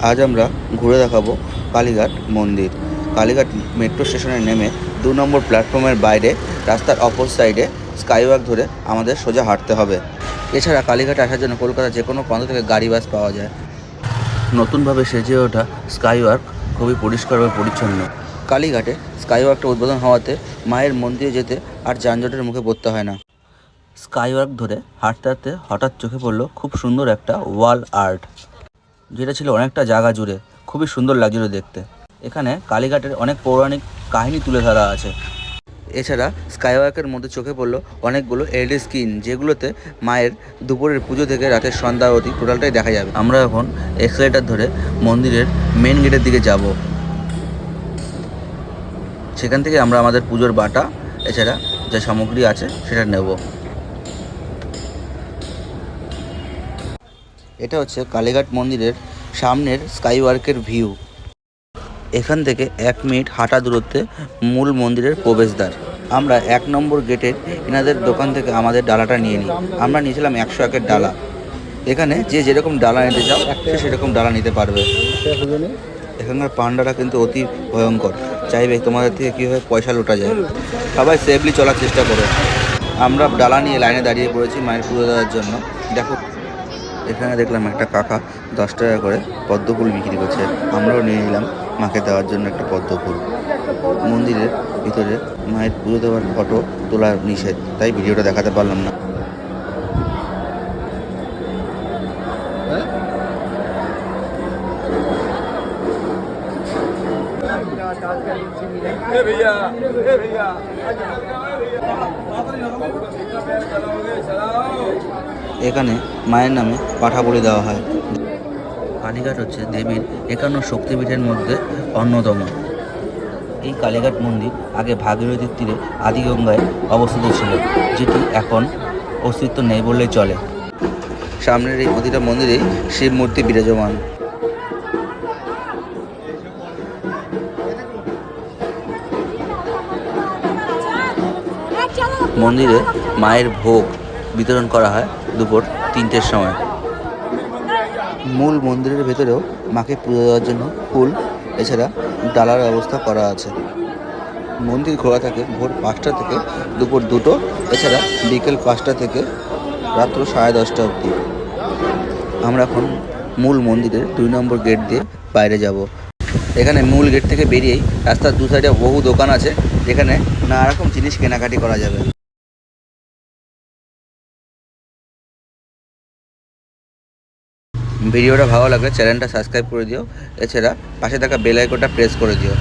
আজ আমরা ঘুরে দেখাবো কালীঘাট মন্দির। কালীঘাট মেট্রো স্টেশনে নেমে 2 নম্বর প্ল্যাটফর্মের বাইরে রাস্তার অপর সাইডে স্কাইওয়াক ধরে আমাদের সোজা হাঁটতে হবে। এছাড়া কালীঘাটে আসার জন্য কলকাতার যে কোনো প্রান্ত থেকে গাড়ি বাস পাওয়া যায়। নতুনভাবে সেজে ওঠা স্কাইওয়াক খুবই পরিষ্কার ও পরিচ্ছন্ন। কালীঘাটে স্কাইওয়াকটা উদ্বোধন হওয়াতে মায়ের মন্দিরে যেতে আর যানজটের মুখে পড়তে হয় না। স্কাইওয়াক ধরে হাঁটতে হাঁটতে হঠাৎ চোখে পড়লো খুব সুন্দর একটা ওয়াল আর্ট, যেটা ছিল অনেকটা জায়গা জুড়ে। খুবই সুন্দর লাগছিল দেখতে। এখানে কালীঘাটের অনেক পৌরাণিক কাহিনী তুলে ধরা আছে। এছাড়া স্কাইওয়াকের মধ্যে চোখে পড়লো অনেকগুলো এলইডি স্ক্রিন, যেগুলোতে মায়ের দুপুরের পুজো থেকে রাতের সন্ধ্যা অবধি টোটালটাই দেখা যাবে। আমরা এখন এক্সেলেটার ধরে মন্দিরের মেন গেটের দিকে যাব। সেখান থেকে আমরা আমাদের পুজোর বাটা এছাড়া যে সামগ্রী আছে সেটা নেব। এটা হচ্ছে কালীঘাট মন্দিরের সামনের স্কাইওয়াকের ভিউ। এখান থেকে 1 মিনিট হাঁটা দূরত্বে মূল মন্দিরের প্রবেশদ্বার। আমরা 1 নম্বর গেটের এনাদের দোকান থেকে আমাদের ডালাটা নিয়ে নিই। আমরা নিয়েছিলাম 101-এর ডালা। এখানে যে যেরকম ডালা নিতে চাও সে সেরকম ডালা নিতে পারবে। এখানকার পান্ডারা কিন্তু অতি ভয়ঙ্কর, চাইবে তোমাদের থেকে কীভাবে পয়সা লুটা যায়। সবাই সেফলি চলার চেষ্টা করো। আমরা ডালা নিয়ে লাইনে দাঁড়িয়ে পড়েছি মায়ের পুজো দেওয়ার জন্য। দেখো, এখানে দেখলাম একটা কাকা 10 টাকা করে পদ্ম ফুল বিক্রি করছে। আমরাও নিয়ে নিলাম মাকে দেওয়ার জন্য একটা পদ্ম ফুল। মন্দিরের ভিতরে মায়ের পুজো দেওয়ার ফটো তোলা নিষেধ, তাই ভিডিওটা দেখাতে পারলাম না। এখানে মায়ের নামে পাঠা বলি দেওয়া হয়। কালীঘাট হচ্ছে দেবীর 51 শক্তিপীঠের মধ্যে অন্যতম। এই কালীঘাট মন্দির আগে ভাগীরথীর তীরে আদিগঙ্গায় অবস্থিত ছিল, যেটি এখন অস্তিত্ব নেই বললেই চলে। সামনের এই প্রতিটা মন্দিরেই শিব মূর্তি বিরাজমান। মন্দিরে মায়ের ভোগ বিতরণ করা হয় দুপুর 3টের সময়। মূল মন্দিরের ভেতরেও মাকে পুজো দেওয়ার জন্য ফুল এছাড়া ডালার ব্যবস্থা করা আছে। মন্দির খোলা থাকে ভোর 5টা থেকে দুপুর 2টো, এছাড়া বিকেল 5টা থেকে রাত্র 10:30 অবধি। আমরা এখন মূল মন্দিরের 2 নম্বর গেট দিয়ে বাইরে যাব। এখানে মূল গেট থেকে বেরিয়েই রাস্তার 2 সাইডে বহু দোকান আছে, যেখানে নানা রকম জিনিস কেনাকাটি করা যাবে। ভিডিওটা ভালো লাগলে চ্যানেলটা সাবস্ক্রাইব করে দিও, এছাড়া পাশে থাকা বেল আইকনটা প্রেস করে দিও।